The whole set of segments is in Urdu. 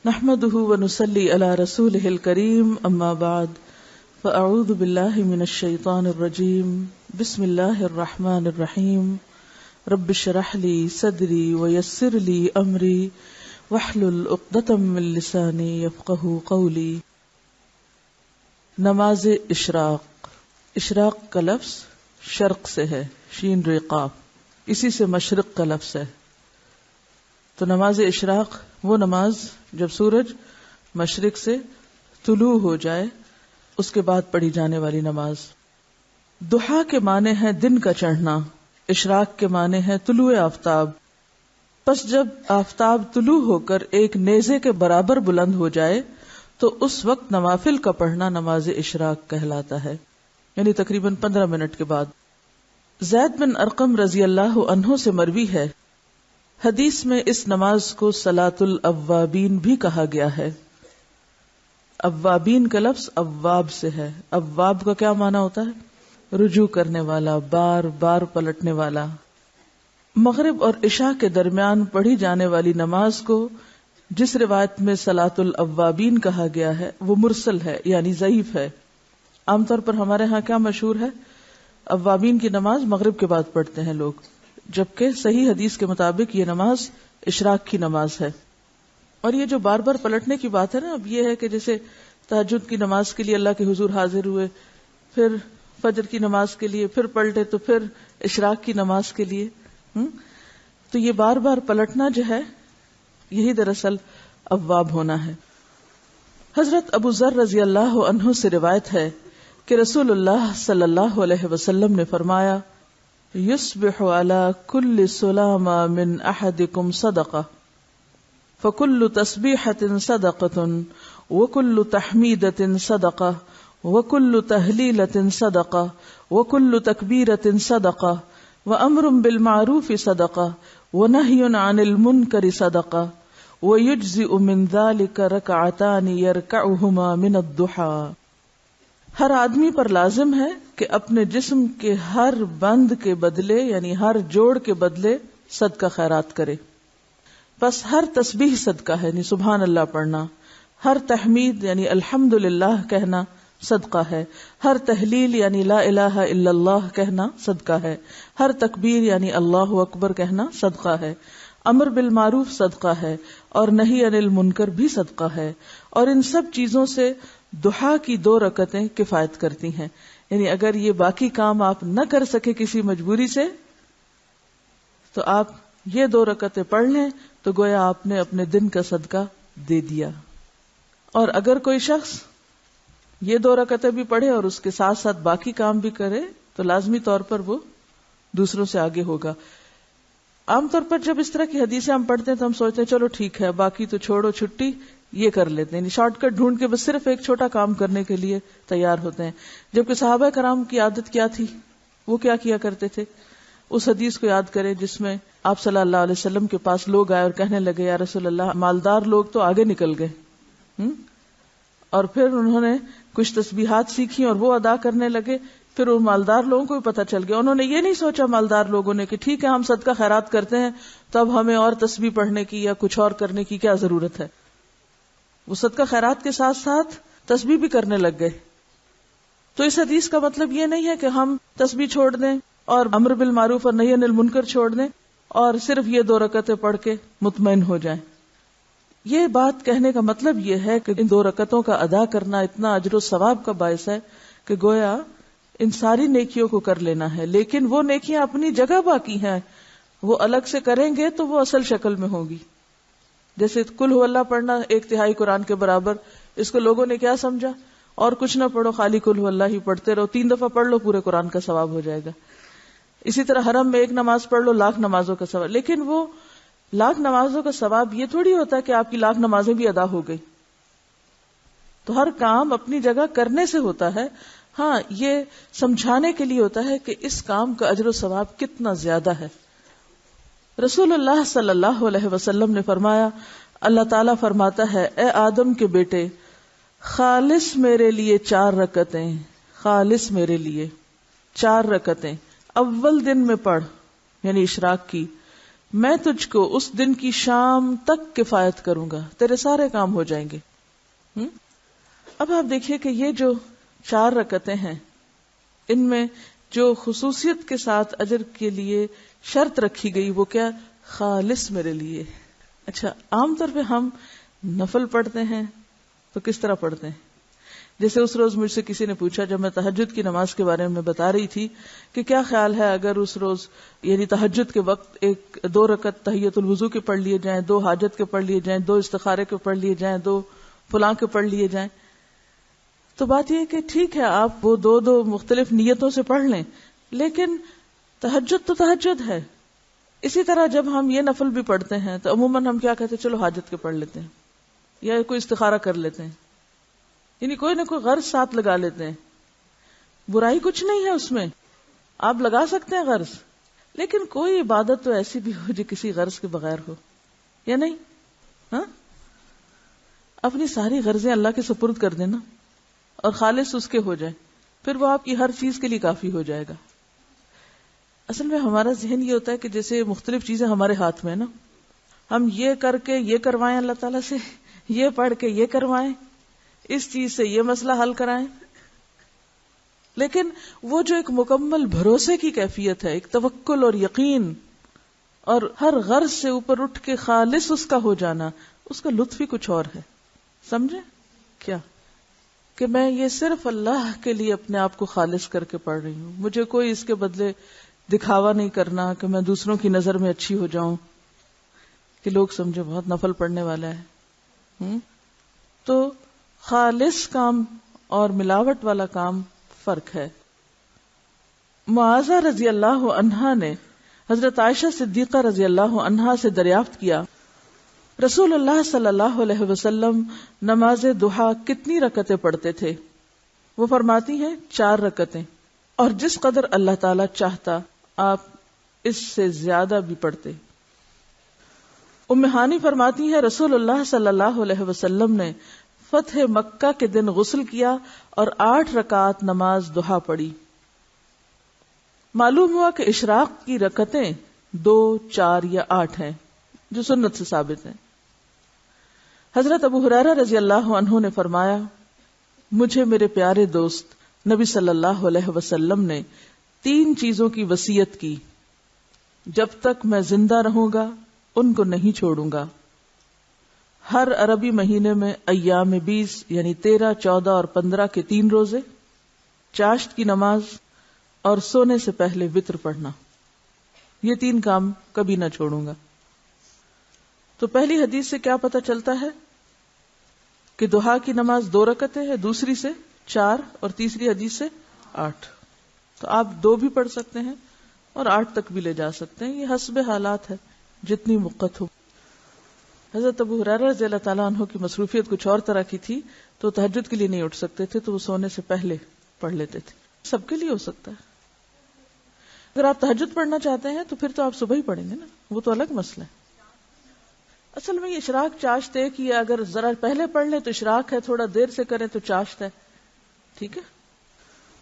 نحمده ونصلي على رسوله الكريم اما بعد فاعوذ بالله من الشيطان الرجيم بسم الله الرحمن الرحيم رب اشرح لي صدري ويسر لي امري واحلل عقدة من لساني يفقهوا قولي. نماز اشراق کا لفظ شرق سے ہے، شین ر قاف، اسی سے مشرق کا لفظ ہے. تو نماز اشراق وہ نماز جب سورج مشرق سے طلوع ہو جائے اس کے بعد پڑھی جانے والی نماز. ضحیٰ کے معنی ہے دن کا چڑھنا، اشراق کے معنی ہے طلوع آفتاب. پس جب آفتاب طلوع ہو کر ایک نیزے کے برابر بلند ہو جائے تو اس وقت نوافل کا پڑھنا نماز اشراق کہلاتا ہے، یعنی تقریباً 15 منٹ کے بعد. زید بن ارقم رضی اللہ عنہ سے مروی ہے، حدیث میں اس نماز کو صلاۃ الاوابین بھی کہا گیا ہے. اوابین کا لفظ اواب سے ہے. اواب کا کیا معنی ہوتا ہے؟ رجوع کرنے والا، بار بار پلٹنے والا. مغرب اور عشاء کے درمیان پڑھی جانے والی نماز کو جس روایت میں صلاۃ الاوابین کہا گیا ہے وہ مرسل ہے، یعنی ضعیف ہے. عام طور پر ہمارے ہاں کیا مشہور ہے؟ اوابین کی نماز مغرب کے بعد پڑھتے ہیں لوگ، جبکہ صحیح حدیث کے مطابق یہ نماز اشراق کی نماز ہے. اور یہ جو بار بار پلٹنے کی بات ہے نا، اب یہ ہے کہ جیسے تہجد کی نماز کے لیے اللہ کے حضور حاضر ہوئے، پھر فجر کی نماز کے لیے پھر پلٹے، تو پھر اشراق کی نماز کے لیے تو یہ بار بار پلٹنا جو ہے یہی دراصل اواب ہونا ہے. حضرت ابو ذر رضی اللہ عنہ سے روایت ہے کہ رسول اللہ صلی اللہ علیہ وسلم نے فرمایا، یصبح علی کل سلامہ من احدکم صدقہ فکل تسبیحۃ صدقۃ وکل تحمیدۃ صدقہ وکل تہلیلۃ صدقہ وکل تکبیرۃ صدقہ وامر بالمعروف صدقہ ونہی عن المنکر صدقہ ویجزئ من ذلک رکعتان یرکعہما من الضحیٰ. ہر آدمی پر لازم ہے کہ اپنے جسم کے ہر بند کے بدلے، یعنی ہر جوڑ کے بدلے صدقہ خیرات کرے. بس ہر تسبیح صدقہ ہے، یعنی سبحان اللہ پڑھنا. ہر تحمید یعنی الحمدللہ کہنا صدقہ ہے. ہر تہلیل یعنی لا الہ الا اللہ کہنا صدقہ ہے. ہر تکبیر یعنی اللہ اکبر کہنا صدقہ ہے. امر بالمعروف صدقہ ہے اور نہی عن المنکر بھی صدقہ ہے. اور ان سب چیزوں سے ضحیٰ کی 2 رکعتیں کفایت کرتی ہیں. یعنی اگر یہ باقی کام آپ نہ کر سکے کسی مجبوری سے تو آپ یہ 2 رکعتیں پڑھ لیں تو گویا آپ نے اپنے دن کا صدقہ دے دیا. اور اگر کوئی شخص یہ 2 رکعتیں بھی پڑھے اور اس کے ساتھ ساتھ باقی کام بھی کرے تو لازمی طور پر وہ دوسروں سے آگے ہوگا. عام طور پر جب اس طرح کی حدیثیں ہم پڑھتے ہیں تو ہم سوچتے ہیں چلو ٹھیک ہے، باقی تو چھوڑو، چھٹی یہ کر لیتے ہیں، شارٹ کٹ ڈھونڈ کے بس صرف ایک چھوٹا کام کرنے کے لیے تیار ہوتے ہیں. جبکہ صحابہ کرام کی عادت کیا تھی؟ وہ کیا کیا کرتے تھے؟ اس حدیث کو یاد کریں جس میں آپ صلی اللہ علیہ وسلم کے پاس لوگ آئے اور کہنے لگے، یا رسول اللہ، مالدار لوگ تو آگے نکل گئے. اور پھر انہوں نے کچھ تسبیحات سیکھی اور وہ ادا کرنے لگے. پھر ان مالدار لوگوں کو بھی پتہ چل گیا. انہوں نے یہ نہیں سوچا مالدار لوگوں نے کہ ٹھیک ہے ہم صدقہ خیرات کرتے ہیں تو اب ہمیں اور تسبیح پڑھنے کی یا کچھ اور کرنے کی کیا ضرورت ہے. وہ صدقہ خیرات کے ساتھ ساتھ تسبیح بھی کرنے لگ گئے. تو اس حدیث کا مطلب یہ نہیں ہے کہ ہم تسبیح چھوڑ دیں اور امر بالمعروف اور نہی عن المنکر چھوڑ دیں اور صرف یہ 2 رکعتیں پڑھ کے مطمئن ہو جائیں. یہ بات کہنے کا مطلب یہ ہے کہ ان 2 رکعتوں کا ادا کرنا اتنا اجر و ثواب کا باعث ہے کہ گویا ان ساری نیکیوں کو کر لینا ہے. لیکن وہ نیکیاں اپنی جگہ باقی ہیں، وہ الگ سے کریں گے تو وہ اصل شکل میں ہوگی. جیسے قل هو اللہ پڑھنا 1/3 قرآن کے برابر، اس کو لوگوں نے کیا سمجھا؟ اور کچھ نہ پڑھو، خالی قل هو اللہ ہی پڑھتے رہو، 3 دفعہ پڑھ لو پورے قرآن کا ثواب ہو جائے گا. اسی طرح حرم میں 1 نماز پڑھ لو، 1,00,000 نمازوں کا ثواب. لیکن وہ 1,00,000 نمازوں کا ثواب یہ تھوڑی ہوتا ہے کہ آپ کی 1,00,000 نمازیں بھی ادا ہو گئی. تو ہر کام اپنی جگہ کرنے سے ہوتا ہے. ہاں، یہ سمجھانے کے لیے ہوتا ہے کہ اس کام کا اجر و ثواب کتنا زیادہ ہے. رسول اللہ صلی اللہ علیہ وسلم نے فرمایا، اللہ تعالیٰ فرماتا ہے، اے آدم کے بیٹے، خالص میرے لیے 4 رکعتیں، خالص میرے لیے 4 رکعتیں اول دن میں پڑھ، یعنی اشراق کی، میں تجھ کو اس دن کی شام تک کفایت کروں گا، تیرے سارے کام ہو جائیں گے۔ اب آپ دیکھیے کہ یہ جو 4 رکعتیں ہیں، ان میں جو خصوصیت کے ساتھ اجر کے لیے شرط رکھی گئی وہ کیا؟ خالص میرے لیے۔ اچھا، عام طور پہ ہم نفل پڑھتے ہیں تو کس طرح پڑھتے ہیں؟ جیسے اس روز مجھ سے کسی نے پوچھا جب میں تہجد کی نماز کے بارے میں بتا رہی تھی کہ کیا خیال ہے اگر اس روز یعنی تہجد کے وقت 2 رکعت تحیۃ الوضو کے پڑھ لیے جائیں، 2 حاجت کے پڑھ لیے جائیں، 2 استخارے کے پڑھ لیے جائیں، 2 فلاں کے پڑھ لیے جائیں، تو بات یہ ہے کہ ٹھیک ہے آپ وہ 2 مختلف نیتوں سے پڑھ لیں، لیکن تہجد تو تہجد ہے۔ اسی طرح جب ہم یہ نفل بھی پڑھتے ہیں تو عموماً ہم کیا کہتے ہیں؟ چلو حاجت کے پڑھ لیتے ہیں یا کوئی استخارہ کر لیتے ہیں، یعنی کوئی نہ کوئی غرض ساتھ لگا لیتے ہیں۔ برائی کچھ نہیں ہے اس میں، آپ لگا سکتے ہیں غرض، لیکن کوئی عبادت تو ایسی بھی ہو جو کسی غرض کے بغیر ہو، یا نہیں؟ ہاں، اپنی ساری غرضیں اللہ کے سپرد کر دینا اور خالص اس کے ہو جائے، پھر وہ آپ کی ہر چیز کے لیے کافی ہو جائے گا۔ اصل میں ہمارا ذہن یہ ہوتا ہے کہ جیسے مختلف چیزیں ہمارے ہاتھ میں ہے نا، ہم یہ کر کے یہ کروائیں اللہ تعالیٰ سے، یہ پڑھ کے یہ کروائیں، اس چیز سے یہ مسئلہ حل کرائیں، لیکن وہ جو ایک مکمل بھروسے کی کیفیت ہے، ایک توکل اور یقین اور ہر غرض سے اوپر اٹھ کے خالص اس کا ہو جانا، اس کا لطف ہی کچھ اور ہے۔ سمجھے کیا؟ کہ میں یہ صرف اللہ کے لیے اپنے آپ کو خالص کر کے پڑھ رہی ہوں، مجھے کوئی اس کے بدلے دکھاوا نہیں کرنا کہ میں دوسروں کی نظر میں اچھی ہو جاؤں، کہ لوگ سمجھے بہت نفل پڑھنے والا ہے۔ تو خالص کام اور ملاوٹ والا کام فرق ہے۔ معاذہ رضی اللہ عنہا نے حضرت عائشہ صدیقہ رضی اللہ عنہا سے دریافت کیا، رسول اللہ صلی اللہ علیہ وسلم نماز ضحیٰ کتنی رکعتیں پڑھتے تھے؟ وہ فرماتی ہیں 4 رکعتیں، اور جس قدر اللہ تعالی چاہتا آپ اس سے زیادہ بھی پڑھتے۔ ام ہانی فرماتی ہے رسول اللہ صلی اللہ علیہ وسلم نے فتح مکہ کے دن غسل کیا اور 8 رکعات نماز ضحیٰ پڑھی۔ معلوم ہوا کہ اشراق کی رکعتیں 2، 4 یا 8 ہیں جو سنت سے ثابت ہیں۔ حضرت ابو ہریرہ رضی اللہ عنہ نے فرمایا، مجھے میرے پیارے دوست نبی صلی اللہ علیہ وسلم نے 3 چیزوں کی وصیت کی، جب تک میں زندہ رہوں گا ان کو نہیں چھوڑوں گا۔ ہر عربی مہینے میں ایام 20 یعنی 13، 14 اور 15 کے 3 روزے، چاشت کی نماز اور سونے سے پہلے وتر پڑھنا، یہ 3 کام کبھی نہ چھوڑوں گا۔ تو پہلی حدیث سے کیا پتہ چلتا ہے کہ ضحیٰ کی نماز 2 رکعتیں ہے، دوسری سے 4 اور تیسری حدیث سے 8۔ تو آپ 2 بھی پڑھ سکتے ہیں اور 8 تک بھی لے جا سکتے ہیں، یہ حسب حالات ہے، جتنی وقت ہو۔ حضرت ابو ہریرہ رضی اللہ تعالیٰ عنہ کی مصروفیت کچھ اور طرح کی تھی، تو تہجد کے لیے نہیں اٹھ سکتے تھے، تو وہ سونے سے پہلے پڑھ لیتے تھے۔ سب کے لیے ہو سکتا ہے۔ اگر آپ تہجد پڑھنا چاہتے ہیں تو پھر تو آپ صبح ہی پڑھیں گے نا، وہ تو الگ مسئلہ ہے۔ اصل میں یہ اشراق چاشت ایک ہی ہے، اگر ذرا پہلے پڑھ لیں تو اشراق ہے، تھوڑا دیر سے کریں تو چاشت ہے، ٹھیک ہے۔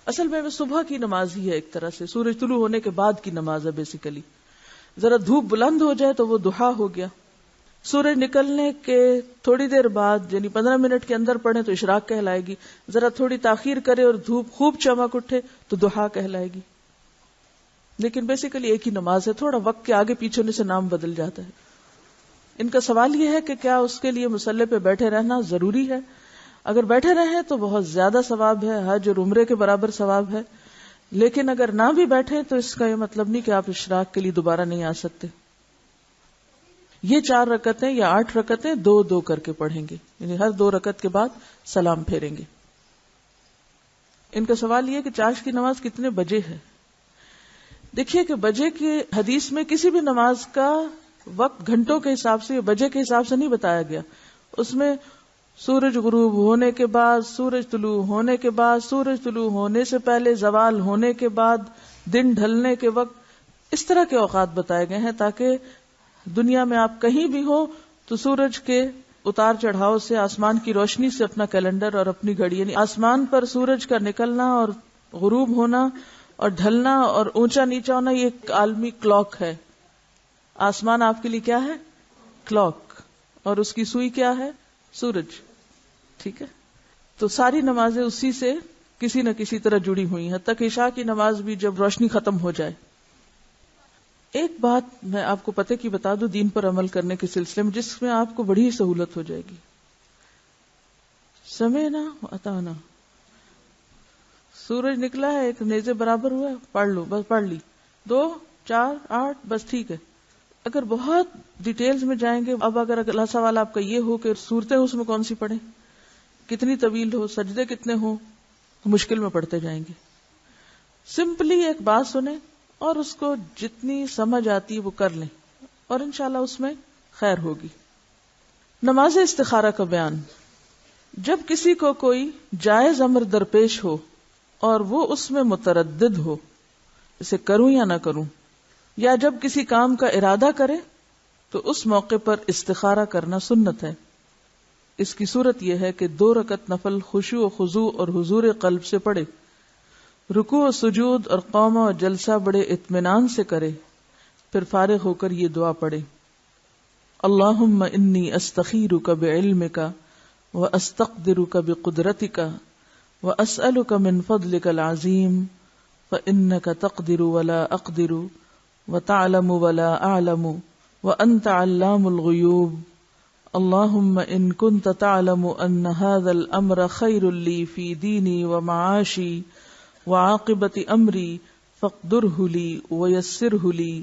اصل میں وہ صبح کی نماز ہی ہے، ایک طرح سے سورج طلوع ہونے کے بعد کی نماز ہے بیسیکلی۔ ذرا دھوپ بلند ہو جائے تو وہ ضحیٰ ہو گیا، سورج نکلنے کے تھوڑی دیر بعد یعنی 15 منٹ کے اندر پڑھیں تو اشراق کہلائے گی، ذرا تھوڑی تاخیر کرے اور دھوپ خوب چمک اٹھے تو ضحیٰ کہلائے گی۔ لیکن بیسیکلی ایک ہی نماز ہے، تھوڑا وقت کے آگے پیچھے ہونے سے نام بدل جاتا ہے۔ ان کا سوال یہ ہے کہ کیا اس کے لیے مصلی پہ بیٹھے رہنا ضروری ہے؟ اگر بیٹھے رہیں تو بہت زیادہ ثواب ہے، حج اور عمرے کے برابر ثواب ہے، لیکن اگر نہ بھی بیٹھیں تو اس کا یہ مطلب نہیں کہ آپ اشراق کے لیے دوبارہ نہیں آ سکتے۔ یہ 4 رکعتیں یا 8 رکعتیں 2 کر کے پڑھیں گے، یعنی ہر 2 رکعت کے بعد سلام پھیریں گے۔ ان کا سوال یہ کہ چاشت کی نماز کتنے بجے ہے؟ دیکھیے کہ بجے کی حدیث میں کسی بھی نماز کا وقت گھنٹوں کے حساب سے یا بجے کے حساب سے نہیں بتایا گیا، اس میں سورج غروب ہونے کے بعد، سورج طلوع ہونے کے بعد، سورج طلوع ہونے سے پہلے، زوال ہونے کے بعد، دن ڈھلنے کے وقت، اس طرح کے اوقات بتائے گئے ہیں تاکہ دنیا میں آپ کہیں بھی ہو تو سورج کے اتار چڑھاؤ سے، آسمان کی روشنی سے اپنا کیلنڈر اور اپنی گھڑی، یعنی آسمان پر سورج کا نکلنا اور غروب ہونا اور ڈھلنا اور اونچا نیچا ہونا، یہ ایک عالمی کلاک ہے۔ آسمان آپ کے لیے کیا ہے؟ کلاک. اور اس کی سوئی کیا ہے؟ سورج. ٹھیک ہے. تو ساری نمازیں اسی سے کسی نہ کسی طرح جڑی ہوئی ہیں، حتیٰ کہ عشاء کی نماز بھی جب روشنی ختم ہو جائے. ایک بات میں آپ کو پتہ کی بتا دوں دین پر عمل کرنے کے سلسلے میں، جس میں آپ کو بڑی سہولت ہو جائے گی. سمعنا واتعنا. سورج نکلا ہے، ایک نیزے برابر ہوا ہے، پڑھ لو، بس پڑھ لی. 2 4 8 بس ٹھیک ہے. اگر بہت ڈیٹیلز میں جائیں گے، اب اگر اگلا سوال آپ کا یہ ہو کہ صورتیں اس میں کون سی پڑھیں، کتنی طویل ہو، سجدے کتنے ہوں، تو مشکل میں پڑھتے جائیں گے. سمپلی ایک بات سنیں اور اس کو جتنی سمجھ آتی ہے وہ کر لیں، اور انشاءاللہ اس میں خیر ہوگی. نماز استخارہ کا بیان. جب کسی کو کوئی جائز امر درپیش ہو اور وہ اس میں متردد ہو، اسے کروں یا نہ کروں، یا جب کسی کام کا ارادہ کرے تو اس موقع پر استخارہ کرنا سنت ہے. اس کی صورت یہ ہے کہ 2 رکعت نفل خشوع و خضوع اور حضور قلب سے پڑھے، رکوع و سجود اور قومہ و جلسہ بڑے اطمینان سے کرے، پھر فارغ ہو کر یہ دعا پڑھے: اللہم انی استخیرک بعلمک واستقدرک بقدرتک واسألک من فضلک العظیم فإنک تقدر ولا اقدر وتعلم ولا اعلم وانت علام الغیوب. اللہم ان کنت تعلم ان هذا الامر خیر لی فی دینی ومعاشی وعاقبت امری فاقدره لی ویسره لی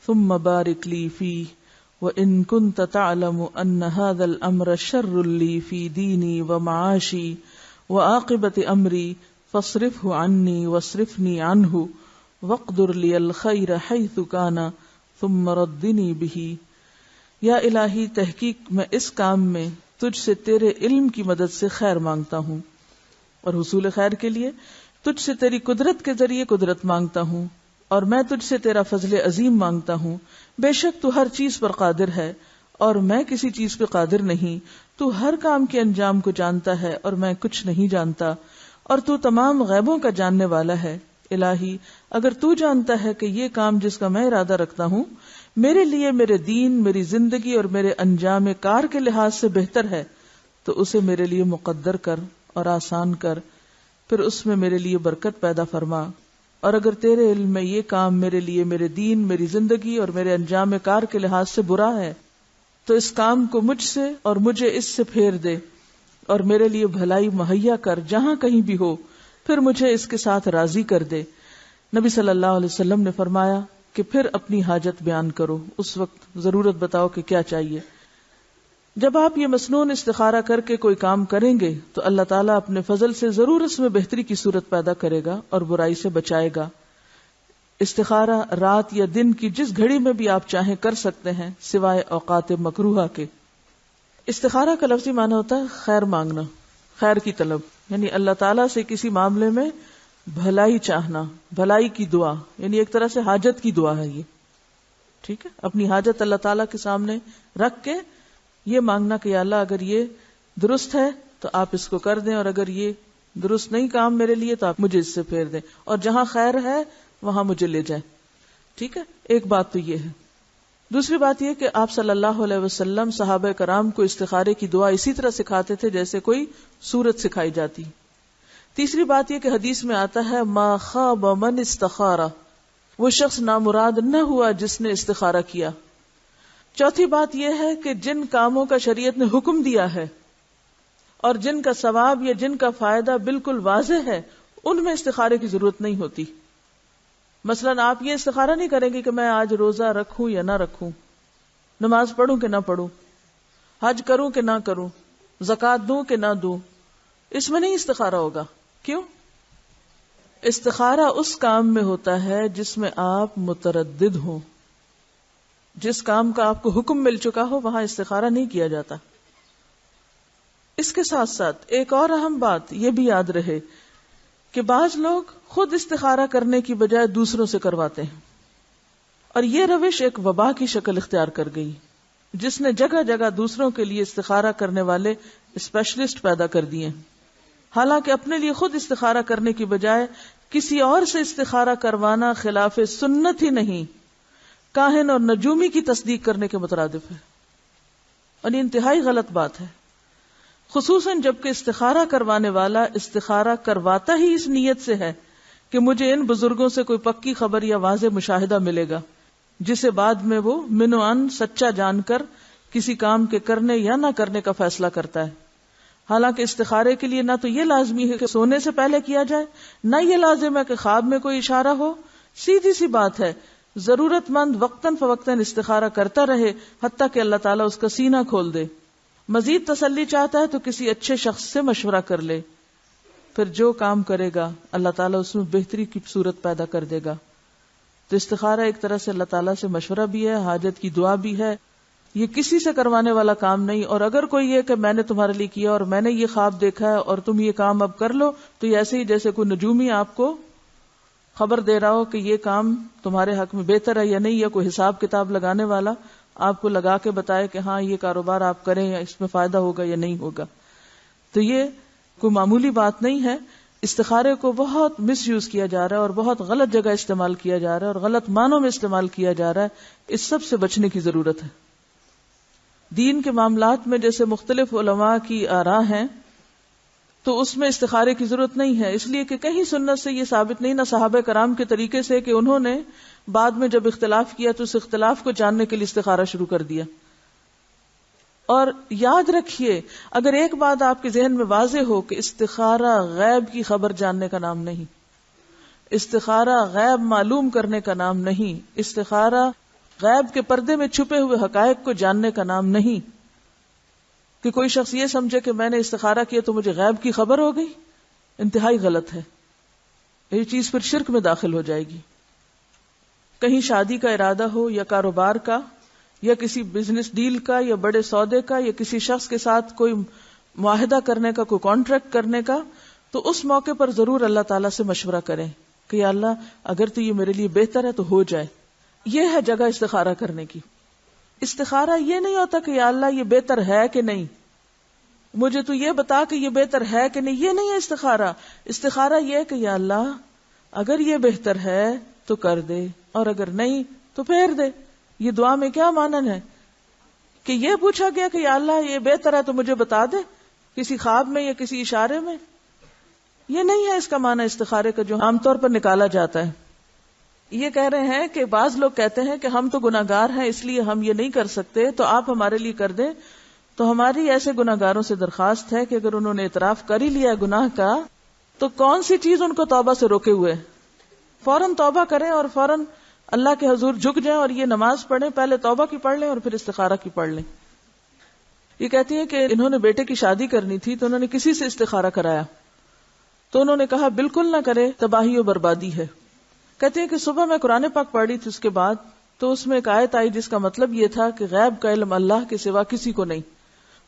ثم بارک لی فیہ. وَإِن كُنْتَ تَعْلَمُ أَنَّ هَذَا الْأَمْرَ شَرٌّ لِّي فِي دِينِي وَمَعَاشِي وَعَاقِبَةِ أَمْرِي فَاصْرِفْهُ عَنِّي وَاصْرِفْنِي عَنْهُ وَاقْدُرْ لِيَ الْخَيْرَ حَيْثُ كَانَ ثُمَّ رَدِّنِي بِهِ. یا الہی، تحقیق میں اس کام میں تجھ سے تیرے علم کی مدد سے خیر مانگتا ہوں، اور حصول خیر کے لیے تجھ سے تیری قدرت کے ذریعے قدرت مانگتا ہوں، اور میں تجھ سے تیرا فضل عظیم مانگتا ہوں. بے شک تو ہر چیز پر قادر ہے اور میں کسی چیز پہ قادر نہیں. تو ہر کام کے انجام کو جانتا ہے اور میں کچھ نہیں جانتا، اور تو تمام غیبوں کا جاننے والا ہے. الہی، اگر تو جانتا ہے کہ یہ کام جس کا میں ارادہ رکھتا ہوں میرے لیے میرے دین، میری زندگی اور میرے انجام کار کے لحاظ سے بہتر ہے، تو اسے میرے لیے مقدر کر اور آسان کر، پھر اس میں میرے لیے برکت پیدا فرما. اور اگر تیرے علم میں یہ کام میرے لیے میرے دین، میری زندگی اور میرے انجام کار کے لحاظ سے برا ہے تو اس کام کو مجھ سے اور مجھے اس سے پھیر دے، اور میرے لیے بھلائی مہیا کر جہاں کہیں بھی ہو، پھر مجھے اس کے ساتھ راضی کر دے. نبی صلی اللہ علیہ وسلم نے فرمایا کہ پھر اپنی حاجت بیان کرو، اس وقت ضرورت بتاؤ کہ کیا چاہیے. جب آپ یہ مسنون استخارہ کر کے کوئی کام کریں گے تو اللہ تعالیٰ اپنے فضل سے ضرور اس میں بہتری کی صورت پیدا کرے گا اور برائی سے بچائے گا. استخارہ رات یا دن کی جس گھڑی میں بھی آپ چاہیں کر سکتے ہیں، سوائے اوقات مکروہہ کے. استخارہ کا لفظی معنی ہوتا ہے خیر مانگنا، خیر کی طلب، یعنی اللہ تعالیٰ سے کسی معاملے میں بھلائی چاہنا، بھلائی کی دعا، یعنی ایک طرح سے حاجت کی دعا ہے یہ. ٹھیک ہے، اپنی حاجت اللہ تعالیٰ کے سامنے رکھ کے یہ مانگنا کہ یا اللہ اگر یہ درست ہے تو آپ اس کو کر دیں، اور اگر یہ درست نہیں کام میرے لیے تو آپ مجھے اس سے پھیر دیں، اور جہاں خیر ہے وہاں مجھے لے جائیں. ٹھیک ہے، ایک بات تو یہ ہے. دوسری بات یہ کہ آپ صلی اللہ علیہ وسلم صحابہ کرام کو استخارے کی دعا اسی طرح سکھاتے تھے جیسے کوئی سورت سکھائی جاتی. تیسری بات یہ کہ حدیث میں آتا ہے ما خاب من استخارہ، وہ شخص نامراد نہ ہوا جس نے استخارہ کیا. چوتھی بات یہ ہے کہ جن کاموں کا شریعت نے حکم دیا ہے اور جن کا ثواب یا جن کا فائدہ بالکل واضح ہے ان میں استخارے کی ضرورت نہیں ہوتی. مثلا آپ یہ استخارہ نہیں کریں گے کہ میں آج روزہ رکھوں یا نہ رکھوں، نماز پڑھوں کہ نہ پڑھوں، حج کروں کہ نہ کروں، زکوٰۃ دوں کہ نہ دوں. اس میں نہیں استخارہ ہوگا. کیوں؟ استخارہ اس کام میں ہوتا ہے جس میں آپ متردد ہوں. جس کام کا آپ کو حکم مل چکا ہو وہاں استخارہ نہیں کیا جاتا. اس کے ساتھ ساتھ ایک اور اہم بات یہ بھی یاد رہے کہ بعض لوگ خود استخارہ کرنے کی بجائے دوسروں سے کرواتے ہیں، اور یہ روش ایک وبا کی شکل اختیار کر گئی جس نے جگہ جگہ دوسروں کے لیے استخارہ کرنے والے اسپیشلسٹ پیدا کر دیے. حالانکہ اپنے لیے خود استخارہ کرنے کی بجائے کسی اور سے استخارہ کروانا خلاف سنت ہی نہیں، کاہن اور نجومی کی تصدیق کرنے کے مترادف ہے، اور یہ انتہائی غلط بات ہے، خصوصاً جبکہ استخارہ کروانے والا استخارہ کرواتا ہی اس نیت سے ہے کہ مجھے ان بزرگوں سے کوئی پکی خبر یا واضح مشاہدہ ملے گا جسے بعد میں وہ من و عن سچا جان کر کسی کام کے کرنے یا نہ کرنے کا فیصلہ کرتا ہے۔ حالانکہ استخارے کے لیے نہ تو یہ لازمی ہے کہ سونے سے پہلے کیا جائے، نہ یہ لازم ہے کہ خواب میں کوئی اشارہ ہو، سیدھی سی بات ہے، ضرورت مند وقتاً فوقتاً استخارہ کرتا رہے حتیٰ کہ اللہ تعالیٰ اس کا سینہ کھول دے۔ مزید تسلی چاہتا ہے تو کسی اچھے شخص سے مشورہ کر لے، پھر جو کام کرے گا اللہ تعالیٰ اس میں بہتری کی صورت پیدا کر دے گا۔ تو استخارہ ایک طرح سے اللہ تعالیٰ سے مشورہ بھی ہے، حاجت کی دعا بھی ہے، یہ کسی سے کروانے والا کام نہیں۔ اور اگر کوئی یہ کہ میں نے تمہارے لیے کیا اور میں نے یہ خواب دیکھا ہے اور تم یہ کام اب کر لو، تو یہ ایسے ہی جیسے کوئی نجومی آپ کو خبر دے رہا ہو کہ یہ کام تمہارے حق میں بہتر ہے یا نہیں، یا کوئی حساب کتاب لگانے والا آپ کو لگا کے بتائے کہ ہاں یہ کاروبار آپ کریں یا اس میں فائدہ ہوگا یا نہیں ہوگا۔ تو یہ کوئی معمولی بات نہیں ہے، استخارے کو بہت مس یوز کیا جا رہا ہے اور بہت غلط جگہ استعمال کیا جا رہا ہے اور غلط معنوں میں استعمال کیا جا رہا ہے، اس سب سے بچنے کی ضرورت ہے۔ دین کے معاملات میں جیسے مختلف علماء کی آراء ہیں تو اس میں استخارے کی ضرورت نہیں ہے، اس لیے کہ کہیں سنت سے یہ ثابت نہیں، نہ صحابہ کرام کے طریقے سے کہ انہوں نے بعد میں جب اختلاف کیا تو اس اختلاف کو جاننے کے لیے استخارہ شروع کر دیا۔ اور یاد رکھیے، اگر ایک بات آپ کے ذہن میں واضح ہو کہ استخارہ غیب کی خبر جاننے کا نام نہیں، استخارہ غیب معلوم کرنے کا نام نہیں، استخارہ غیب کے پردے میں چھپے ہوئے حقائق کو جاننے کا نام نہیں، کہ کوئی شخص یہ سمجھے کہ میں نے استخارہ کیا تو مجھے غیب کی خبر ہو گئی، انتہائی غلط ہے، یہ چیز پھر شرک میں داخل ہو جائے گی۔ کہیں شادی کا ارادہ ہو یا کاروبار کا یا کسی بزنس ڈیل کا یا بڑے سودے کا یا کسی شخص کے ساتھ کوئی معاہدہ کرنے کا، کوئی کانٹریکٹ کرنے کا، تو اس موقع پر ضرور اللہ تعالیٰ سے مشورہ کریں کہ یا اللہ اگر تو یہ میرے لیے بہتر ہے تو ہو جائے۔ یہ ہے جگہ استخارہ کرنے کی۔ استخارہ یہ نہیں ہوتا کہ یا اللہ یہ بہتر ہے کہ نہیں، مجھے تو یہ بتا کہ یہ بہتر ہے کہ نہیں، یہ نہیں ہے استخارہ۔ استخارہ یہ کہ یا اللہ اگر یہ بہتر ہے تو کر دے اور اگر نہیں تو پھیر دے۔ یہ دعا میں کیا مانن ہے کہ یہ پوچھا گیا کہ یا اللہ یہ بہتر ہے تو مجھے بتا دے کسی خواب میں یا کسی اشارے میں؟ یہ نہیں ہے اس کا معنی استخارے کا جو عام طور پر نکالا جاتا ہے۔ یہ کہہ رہے ہیں کہ بعض لوگ کہتے ہیں کہ ہم تو گناہگار ہیں اس لیے ہم یہ نہیں کر سکتے، تو آپ ہمارے لیے کر دیں۔ تو ہماری ایسے گناہگاروں سے درخواست ہے کہ اگر انہوں نے اعتراف کر ہی لیا ہے گناہ کا تو کون سی چیز ان کو توبہ سے روکے ہوئے؟ فوراً توبہ کریں اور فوراً اللہ کے حضور جھک جائیں اور یہ نماز پڑھیں، پہلے توبہ کی پڑھ لیں اور پھر استخارہ کی پڑھ لیں۔ یہ کہتی ہیں کہ انہوں نے بیٹے کی شادی کرنی تھی تو انہوں نے کسی سے استخارہ کرایا تو انہوں نے کہا بالکل نہ کرے، تباہی و بربادی ہے۔ کہتے ہیں کہ صبح میں قرآن پاک پڑھی تھی، اس کے بعد تو اس میں ایک آیت آئی جس کا مطلب یہ تھا کہ غیب کا علم اللہ کے سوا کسی کو نہیں،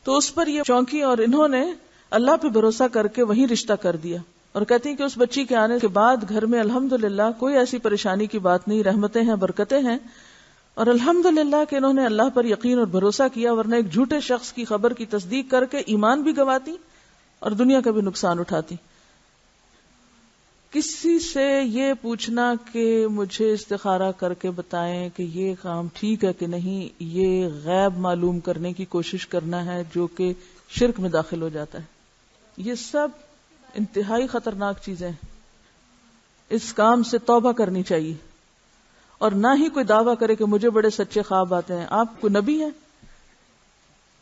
تو اس پر یہ چونکی اور انہوں نے اللہ پہ بھروسہ کر کے وہی رشتہ کر دیا۔ اور کہتی ہیں کہ اس بچی کے آنے کے بعد گھر میں الحمدللہ کوئی ایسی پریشانی کی بات نہیں، رحمتیں ہیں، برکتیں ہیں، اور الحمدللہ کہ انہوں نے اللہ پر یقین اور بھروسہ کیا، ورنہ ایک جھوٹے شخص کی خبر کی تصدیق کر کے ایمان بھی گواتی اور دنیا کا بھی نقصان اٹھاتی۔ کسی سے یہ پوچھنا کہ مجھے استخارہ کر کے بتائیں کہ یہ کام ٹھیک ہے کہ نہیں، یہ غیب معلوم کرنے کی کوشش کرنا ہے جو کہ شرک میں داخل ہو جاتا ہے۔ یہ سب انتہائی خطرناک چیزیں، اس کام سے توبہ کرنی چاہیے، اور نہ ہی کوئی دعویٰ کرے کہ مجھے بڑے سچے خواب آتے ہیں۔ آپ کو نبی ہیں؟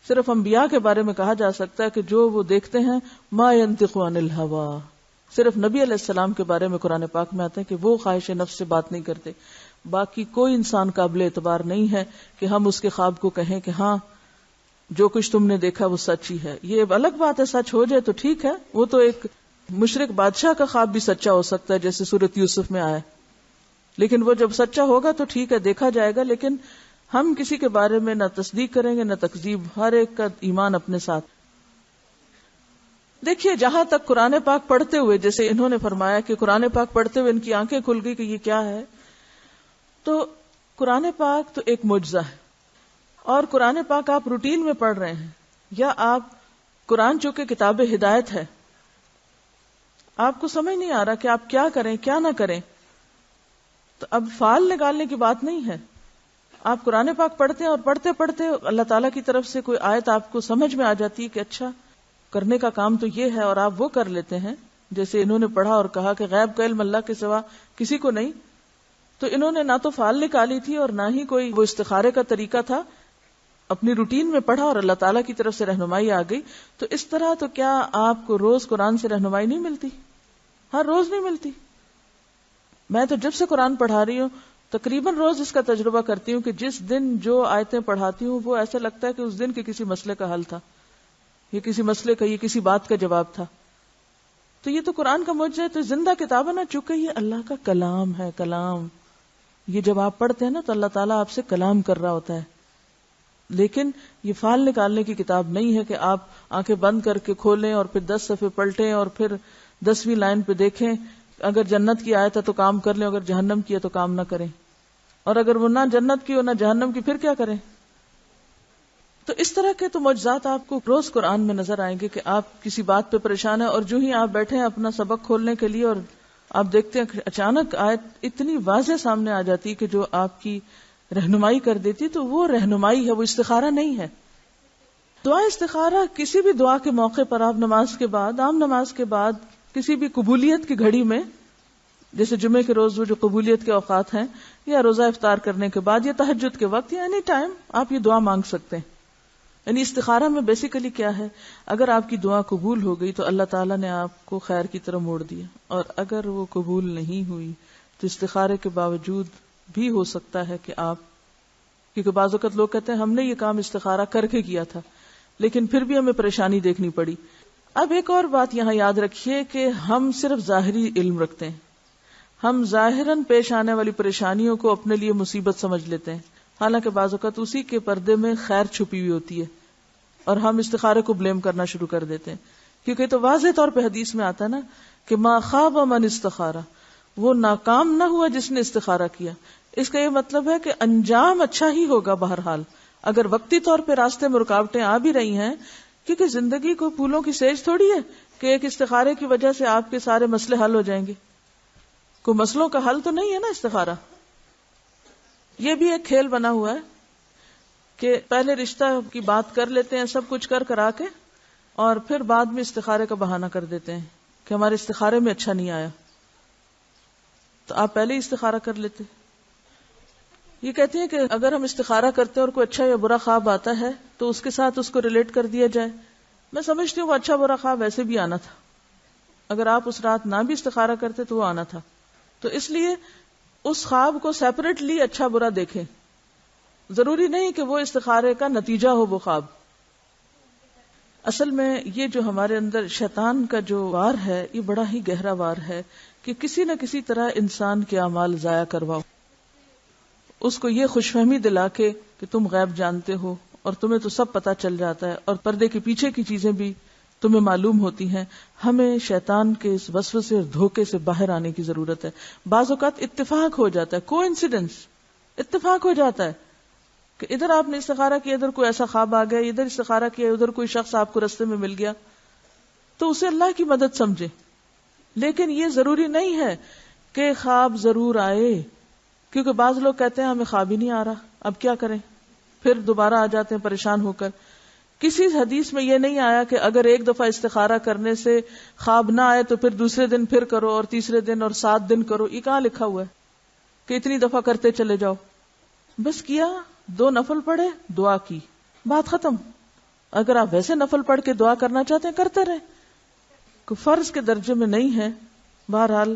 صرف انبیاء کے بارے میں کہا جا سکتا ہے کہ جو وہ دیکھتے ہیں ما ينطق عن الهوى، صرف نبی علیہ السلام کے بارے میں قرآن پاک میں آتا ہے کہ وہ خواہش نفس سے بات نہیں کرتے۔ باقی کوئی انسان قابل اعتبار نہیں ہے کہ ہم اس کے خواب کو کہیں کہ ہاں جو کچھ تم نے دیکھا وہ سچ ہی ہے۔ یہ الگ بات ہے، سچ ہو جائے تو ٹھیک ہے، وہ تو ایک مشرک بادشاہ کا خواب بھی سچا ہو سکتا ہے جیسے سورۃ یوسف میں آیا، لیکن وہ جب سچا ہوگا تو ٹھیک ہے، دیکھا جائے گا۔ لیکن ہم کسی کے بارے میں نہ تصدیق کریں گے نہ تکذیب، ہر ایک کا ایمان اپنے ساتھ۔ دیکھیے جہاں تک قرآن پاک پڑھتے ہوئے، جیسے انہوں نے فرمایا کہ قرآن پاک پڑھتے ہوئے ان کی آنکھیں کھل گئی کہ یہ کیا ہے، تو قرآن پاک تو ایک معجزہ ہے، اور قرآن پاک آپ روٹین میں پڑھ رہے ہیں یا آپ قرآن چونکہ کتاب ہدایت ہے، آپ کو سمجھ نہیں آ رہا کہ آپ کیا کریں کیا نہ کریں، تو اب فال نکالنے کی بات نہیں ہے، آپ قرآن پاک پڑھتے ہیں اور پڑھتے پڑھتے اللہ تعالیٰ کی طرف سے کوئی آیت آپ کو سمجھ میں آ جاتی ہے کہ اچھا کرنے کا کام تو یہ ہے، اور آپ وہ کر لیتے ہیں. جیسے انہوں نے پڑھا اور کہا کہ غیب کا علم اللہ کے سوا کسی کو نہیں، تو انہوں نے نہ تو فال نکالی تھی اور نہ ہی کوئی وہ استخارے کا طریقہ تھا، اپنی روٹین میں پڑھا اور اللہ تعالیٰ کی طرف سے رہنمائی آ گئی. تو اس طرح تو کیا آپ کو روز قرآن سے رہنمائی نہیں ملتی؟ ہر روز نہیں ملتی. میں تو جب سے قرآن پڑھا رہی ہوں تقریباً روز اس کا تجربہ کرتی ہوں کہ جس دن جو آیتیں پڑھاتی ہوں وہ ایسا لگتا ہے کہ اس دن کے کسی مسئلے کا حل تھا، یہ کسی مسئلے کا، یہ کسی بات کا جواب تھا. تو یہ تو قرآن کا معجزہ ہے، تو زندہ کتاب ہے نا، چونکہ یہ اللہ کا کلام ہے. کلام یہ جب آپ پڑھتے ہیں نا تو اللہ تعالیٰ آپ سے کلام کر رہا ہوتا ہے. لیکن یہ فال نکالنے کی کتاب نہیں ہے کہ آپ آنکھیں بند کر کے کھولیں اور پھر 10 صفحے پلٹیں اور پھر 10ویں لائن پہ دیکھیں، اگر جنت کی آیت ہے تو کام کر لیں، اگر جہنم کی ہے تو کام نہ کریں، اور اگر وہ نہ جنت کی ہو نہ جہنم کی پھر کیا کریں. تو اس طرح کے تو معجزات آپ کو روز قرآن میں نظر آئیں گے کہ آپ کسی بات پہ پریشان ہیں اور جو ہی آپ بیٹھے ہیں اپنا سبق کھولنے کے لیے اور آپ دیکھتے ہیں اچانک آیت اتنی واضح سامنے آ جاتی کہ جو آپ کی رہنمائی کر دیتی. تو وہ رہنمائی ہے، وہ استخارہ نہیں ہے. دعا استخارہ کسی بھی دعا کے موقع پر آپ نماز کے بعد، عام نماز کے بعد، کسی بھی قبولیت کی گھڑی میں، جیسے جمعے کے روز وہ جو قبولیت کے اوقات ہیں، یا روزہ افطار کرنے کے بعد، یا تہجد کے وقت، یا اینی ٹائم آپ یہ دعا مانگ سکتے ہیں. یعنی استخارہ میں بیسیکلی کیا ہے، اگر آپ کی دعا قبول ہو گئی تو اللہ تعالیٰ نے آپ کو خیر کی طرف موڑ دیا، اور اگر وہ قبول نہیں ہوئی تو استخارے کے باوجود بھی ہو سکتا ہے کہ آپ، کیونکہ بعض اوقات لوگ کہتے ہیں ہم نے یہ کام استخارہ کر کے کیا تھا لیکن پھر بھی ہمیں پریشانی دیکھنی پڑی. اب ایک اور بات یہاں یاد رکھیے کہ ہم صرف ظاہری علم رکھتے ہیں، ہم ظاہراً پیش آنے والی پریشانیوں کو اپنے لیے مصیبت سمجھ لیتے ہیں، حالانکہ بعض اوقات اسی کے پردے میں خیر چھپی ہوئی ہوتی ہے، اور ہم استخارے کو بلیم کرنا شروع کر دیتے ہیں. کیونکہ تو واضح طور پہ حدیث میں آتا ہے نا کہ ما خاب من استخارہ، وہ ناکام نہ ہوا جس نے استخارہ کیا. اس کا یہ مطلب ہے کہ انجام اچھا ہی ہوگا بہرحال، اگر وقتی طور پہ راستے میں رکاوٹیں آ بھی رہی ہیں، کیونکہ زندگی کو پھولوں کی سیج تھوڑی ہے کہ ایک استخارے کی وجہ سے آپ کے سارے مسئلے حل ہو جائیں گے. کوئی مسئلوں کا حل تو نہیں ہے نا استخارہ. یہ بھی ایک کھیل بنا ہوا ہے کہ پہلے رشتہ کی بات کر لیتے ہیں سب کچھ کرا کے، اور پھر بعد میں استخارے کا بہانہ کر دیتے ہیں کہ ہمارے استخارے میں اچھا نہیں آیا، تو آپ پہلے ہی استخارہ کر لیتے. یہ کہتی ہیں کہ اگر ہم استخارہ کرتے ہیں اور کوئی اچھا یا برا خواب آتا ہے تو اس کے ساتھ اس کو ریلیٹ کر دیا جائے. میں سمجھتی ہوں وہ اچھا برا خواب ویسے بھی آنا تھا، اگر آپ اس رات نہ بھی استخارہ کرتے تو وہ آنا تھا. تو اس لیے اس خواب کو سیپریٹلی اچھا برا دیکھیں، ضروری نہیں کہ وہ استخارے کا نتیجہ ہو وہ خواب. اصل میں یہ جو ہمارے اندر شیطان کا جو وار ہے یہ بڑا ہی گہرا وار ہے کہ کسی نہ کسی طرح انسان کے اعمال ضائع کرواؤ، اس کو یہ خوش فہمی دلا کے کہ تم غیب جانتے ہو اور تمہیں تو سب پتہ چل جاتا ہے اور پردے کے پیچھے کی چیزیں بھی تمہیں معلوم ہوتی ہیں. ہمیں شیطان کے اس وسوسے اور دھوکے سے باہر آنے کی ضرورت ہے. بعض اوقات اتفاق ہو جاتا ہے، کوئنسیڈنس، اتفاق ہو جاتا ہے کہ ادھر آپ نے استخارہ کیا، ادھر کوئی ایسا خواب آ گیا، ادھر استخارہ کیا، ادھر کوئی شخص آپ کو رستے میں مل گیا، تو اسے اللہ کی مدد سمجھے. لیکن یہ ضروری نہیں ہے کہ خواب ضرور آئے، کیونکہ بعض لوگ کہتے ہیں ہمیں خواب ہی نہیں آ رہا، اب کیا کریں، پھر دوبارہ آ جاتے ہیں پریشان ہو کر. کسی حدیث میں یہ نہیں آیا کہ اگر ایک دفعہ استخارہ کرنے سے خواب نہ آئے تو پھر دوسرے دن پھر کرو اور تیسرے دن اور 7 دن کرو. یہ کہاں لکھا ہوا ہے کہ اتنی دفعہ کرتے چلے جاؤ؟ بس کیا 2 نفل پڑھے، دعا کی، بات ختم. اگر آپ ویسے نفل پڑھ کے دعا کرنا چاہتے ہیں کرتے رہیں، کوئی فرض کے درجے میں نہیں ہے. بہرحال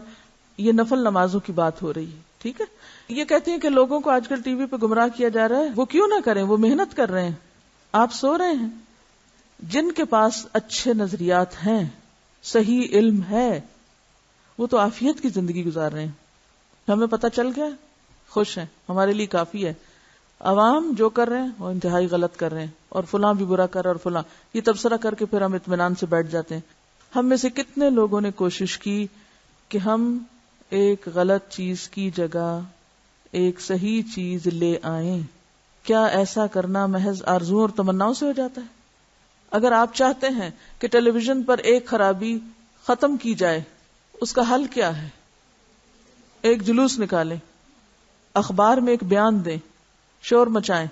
یہ نفل نمازوں کی بات ہو رہی ہے، ٹھیک ہے. یہ کہتی ہیں کہ لوگوں کو آج کل ٹی وی پہ گمراہ کیا جا رہا ہے، وہ کیوں نہ کریں، وہ محنت کر رہے ہیں، آپ سو رہے ہیں. جن کے پاس اچھے نظریات ہیں، صحیح علم ہے، وہ تو عافیت کی زندگی گزار رہے ہیں. ہمیں پتہ چل گیا، خوش ہیں، ہمارے لیے کافی ہے. عوام جو کر رہے ہیں وہ انتہائی غلط کر رہے ہیں، اور فلاں بھی برا کر رہا ہے، اور فلاں، یہ تبصرہ کر کے پھر ہم اطمینان سے بیٹھ جاتے ہیں. ہم میں سے کتنے لوگوں نے کوشش کی کہ ہم ایک غلط چیز کی جگہ ایک صحیح چیز لے آئیں؟ کیا ایسا کرنا محض آرزوؤں اور تمناؤں سے ہو جاتا ہے؟ اگر آپ چاہتے ہیں کہ ٹیلی ویژن پر ایک خرابی ختم کی جائے، اس کا حل کیا ہے؟ ایک جلوس نکالیں، اخبار میں ایک بیان دیں، شور مچائیں،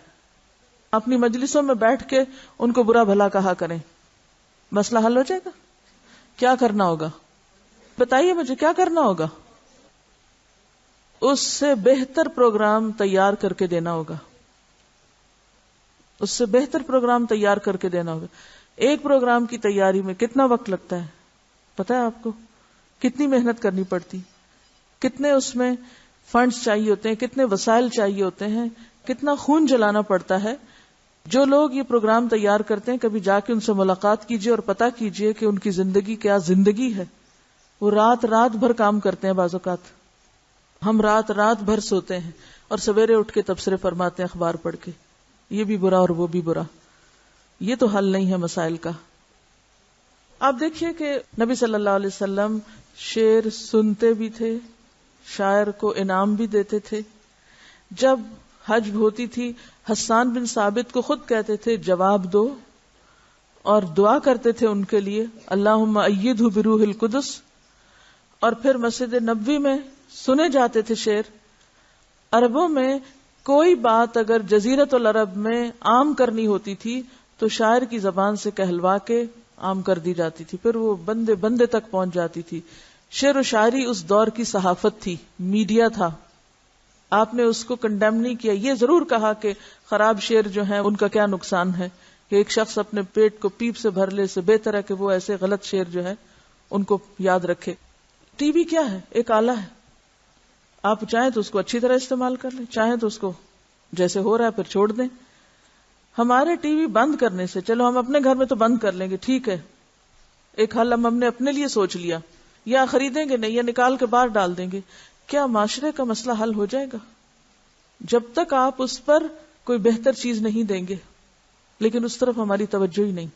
اپنی مجلسوں میں بیٹھ کے ان کو برا بھلا کہا کریں، مسئلہ حل ہو جائے گا؟ کیا کرنا ہوگا بتائیے مجھے، کیا کرنا ہوگا؟ اس سے بہتر پروگرام تیار کر کے دینا ہوگا، اس سے بہتر پروگرام تیار کر کے دینا ہوگا۔ ایک پروگرام کی تیاری میں کتنا وقت لگتا ہے پتہ ہے آپ کو؟ کتنی محنت کرنی پڑتی، کتنے اس میں فنڈز چاہیے ہوتے ہیں، کتنے وسائل چاہیے ہوتے ہیں، کتنا خون جلانا پڑتا ہے۔ جو لوگ یہ پروگرام تیار کرتے ہیں کبھی جا کے ان سے ملاقات کیجئے اور پتہ کیجئے کہ ان کی زندگی کیا زندگی ہے۔ وہ رات رات بھر کام کرتے ہیں، بعض اوقات ہم رات رات بھر سوتے ہیں اور سویرے اٹھ کے تبصرے فرماتے ہیں اخبار پڑھ کے، یہ بھی برا اور وہ بھی برا۔ یہ تو حل نہیں ہے مسائل کا۔ آپ دیکھیے کہ نبی صلی اللہ علیہ وسلم شعر سنتے بھی تھے، شاعر کو انعام بھی دیتے تھے۔ جب حج ہوتی تھی حسان بن ثابت کو خود کہتے تھے جواب دو، اور دعا کرتے تھے ان کے لیے اللہم ایدہ بروح القدس۔ اور پھر مسجد نبوی میں سنے جاتے تھے شعر۔ عربوں میں کوئی بات اگر جزیرۃ العرب میں عام کرنی ہوتی تھی تو شاعر کی زبان سے کہلوا کے عام کر دی جاتی تھی، پھر وہ بندے بندے تک پہنچ جاتی تھی۔ شعر و شاعری اس دور کی صحافت تھی، میڈیا تھا۔ آپ نے اس کو کنڈیم نہیں کیا، یہ ضرور کہا کہ خراب شعر جو ہیں ان کا کیا نقصان ہے، کہ ایک شخص اپنے پیٹ کو پیپ سے بھر لے، سے بہتر ہے کہ وہ ایسے غلط شعر جو ہے ان کو یاد رکھے۔ ٹی وی کیا ہے؟ ایک آلہ ہے، آپ چاہیں تو اس کو اچھی طرح استعمال کر لیں، چاہیں تو اس کو جیسے ہو رہا ہے پھر چھوڑ دیں۔ ہمارے ٹی وی بند کرنے سے، چلو ہم اپنے گھر میں تو بند کر لیں گے، ٹھیک ہے، ایک حل ہم نے اپنے لیے سوچ لیا، یا خریدیں گے نہیں یا نکال کے باہر ڈال دیں گے، کیا معاشرے کا مسئلہ حل ہو جائے گا؟ جب تک آپ اس پر کوئی بہتر چیز نہیں دیں گے، لیکن اس طرف ہماری توجہ ہی نہیں۔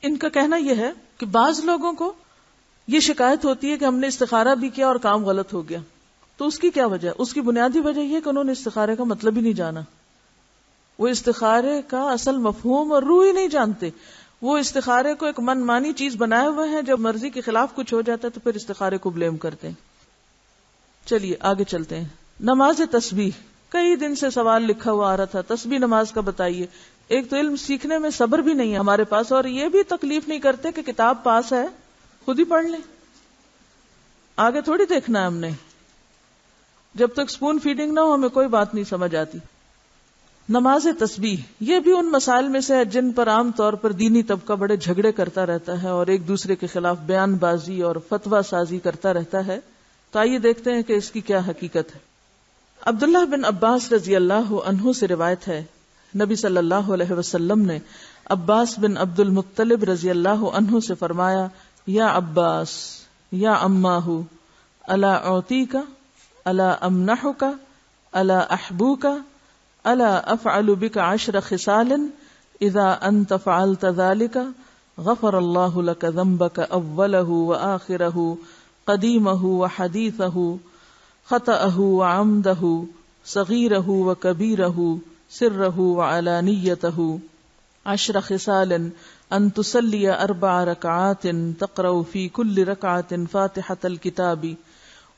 ان کا کہنا یہ ہے کہ بعض لوگوں کو یہ شکایت ہوتی ہے کہ ہم نے استخارہ بھی کیا اور کام غلط ہو گیا، تو اس کی کیا وجہ؟ اس کی بنیادی وجہ یہ کہ انہوں نے استخارے کا مطلب ہی نہیں جانا، وہ استخارے کا اصل مفہوم اور روح ہی نہیں جانتے۔ وہ استخارے کو ایک من مانی چیز بنائے ہوئے ہیں، جب مرضی کے خلاف کچھ ہو جاتا ہے تو پھر استخارے کو بلیم کرتے ہیں۔ چلیے آگے چلتے ہیں۔ نماز تسبیح، کئی دن سے سوال لکھا ہوا آ رہا تھا، تسبیح نماز کا بتائیے۔ ایک تو علم سیکھنے میں صبر بھی نہیں ہے ہمارے پاس، اور یہ بھی تکلیف نہیں کرتے کہ کتاب پاس ہے خود ہی پڑھ لیں، آگے تھوڑی دیکھنا ہے ہم نے۔ جب تک سپون فیڈنگ نہ ہو ہمیں کوئی بات نہیں سمجھ آتی۔ نماز تسبیح یہ بھی ان مسائل میں سے ہے جن پر عام طور پر دینی طبقہ بڑے جھگڑے کرتا رہتا ہے اور ایک دوسرے کے خلاف بیان بازی اور فتویٰ سازی کرتا رہتا ہے۔ تو آئیے دیکھتے ہیں کہ اس کی کیا حقیقت ہے۔ عبداللہ بن عباس رضی اللہ عنہ سے روایت ہے، نبی صلی اللہ علیہ وسلم نے عباس بن عبد المطلب رضی اللہ عنہ سے فرمایا، یا عباس یا اماہ الا اعطیک الا امنحک الا احبوک الا افعل بک 10 خصال اذا انت فعلت ذلك غفر اللہ لك ذنبك اولہ وآخرہ قدیمہ وحدیثہ خطأہ وعمدہ صغیرہ وکبیرہ سرہ وعلانیتہ 10 خصال ان تصلی 4 رکعات تقرأ في كل ركعة فاتحة الكتاب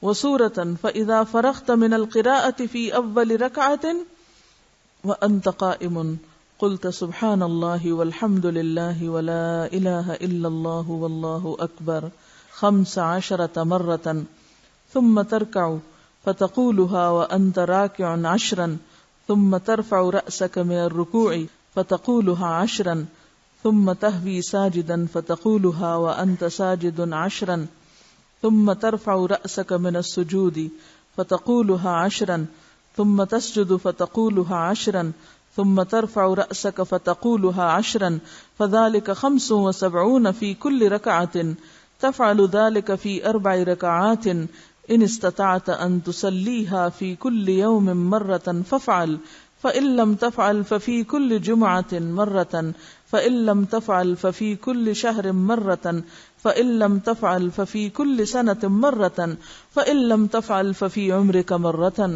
وسورة فإذا فرغت من القراءة في أول ركعة وأنت قائم قلت سبحان الله والحمد لله ولا إله إلا الله والله أكبر 15 مرة ثم تركع فتقولها وأنت راكع 10 ثم ترفع رأسك من الركوع فتقولها 10 ثم تهوي ساجدا فتقولها وأنت ساجد 10 ثم ترفع رأسك من السجود فتقولها 10 ثم تسجد فتقولها 10 ثم ترفع رأسك فتقولها 10 فذلك 75 في كل ركعة تفعل ذلك في 4 ركعات إن استطعت أن تصليها في كل يوم مرة فافعل فإن لم تفعل ففي كل جمعة مرة فإن لم تفعل ففي كل شهر مرة فإن لم تفعل ففي كل سنة مرة فإن لم تفعل ففي عمرك مرة۔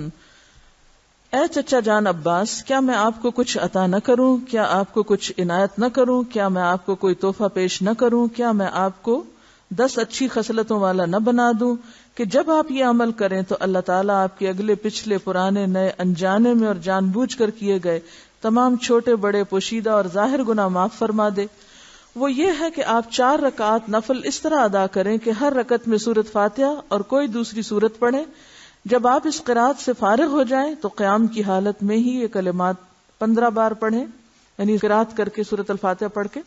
اے چچا جان عباس، کیا میں آپ کو کچھ عطا نہ کروں؟ کیا آپ کو کچھ عنایت نہ کروں؟ کیا میں آپ کو کوئی تحفہ پیش نہ کروں؟ کیا میں آپ کو 10 اچھی خصلتوں والا نہ بنا دوں کہ جب آپ یہ عمل کریں تو اللہ تعالیٰ آپ کے اگلے پچھلے پرانے نئے انجانے میں اور جان بوجھ کر کیے گئے تمام چھوٹے بڑے پوشیدہ اور ظاہر گناہ معاف فرما دے۔ وہ یہ ہے کہ آپ 4 رکعات نفل اس طرح ادا کریں کہ ہر رکعت میں سورۃ فاتحہ اور کوئی دوسری سورت پڑھیں۔ جب آپ اس قرات سے فارغ ہو جائیں تو قیام کی حالت میں ہی یہ کلمات 15 بار پڑھیں، یعنی قرات کر کے سورۃ الفاتحہ پڑھ کے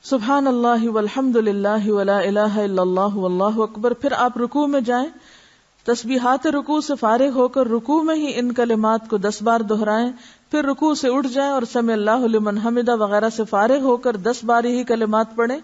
سبحان اللہ والحمد للہ ولا الہ الا اللہ واللہ اکبر۔ پھر آپ رکوع میں جائیں، تسبیحات رکوع سے فارغ ہو کر رکوع میں ہی ان کلمات کو 10 بار دہرائیں، پھر رکوع سے اٹھ جائیں اور سمع اللہ لمن حمدہ وغیرہ سے فارغ ہو کر 10 بار یہی کلمات پڑھیں،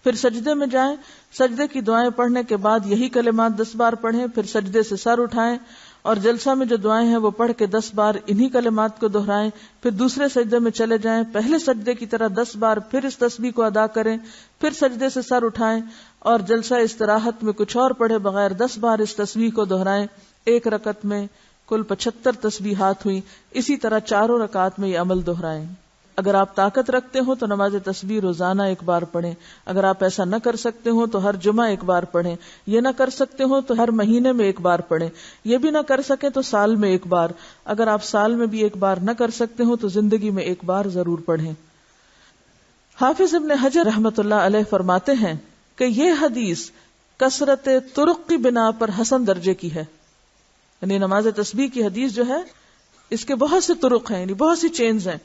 پھر سجدے میں جائیں، سجدے کی دعائیں پڑھنے کے بعد یہی کلمات 10 بار پڑھیں، پھر سجدے سے سر اٹھائیں اور جلسہ میں جو دعائیں ہیں وہ پڑھ کے 10 بار انہی کلمات کو دہرائیں، پھر دوسرے سجدے میں چلے جائیں، پہلے سجدے کی طرح 10 بار پھر اس تسبیح کو ادا کریں، پھر سجدے سے سر اٹھائیں اور جلسہ استراحت میں کچھ اور پڑھے بغیر 10 بار اس تسبیح کو دہرائیں۔ ایک رکعت میں کل 75 تسبیحات ہوئی، اسی طرح 4 رکعات میں یہ عمل دہرائیں۔ اگر آپ طاقت رکھتے ہو تو نماز تسبیح روزانہ 1 بار پڑھیں، اگر آپ ایسا نہ کر سکتے ہو تو ہر جمعہ 1 بار پڑھیں، یہ نہ کر سکتے ہو تو ہر مہینے میں 1 بار پڑھیں، یہ بھی نہ کر سکیں تو سال میں 1 بار، اگر آپ سال میں بھی 1 بار نہ کر سکتے ہو تو زندگی میں 1 بار ضرور پڑھیں۔ حافظ ابن حجر رحمۃ اللہ علیہ فرماتے ہیں کہ یہ حدیث کثرت طرق کی بنا پر حسن درجے کی ہے، یعنی نماز تسبیح کی حدیث جو ہے اس کے بہت سے طرق ہیں، یعنی بہت سی چینز ہیں،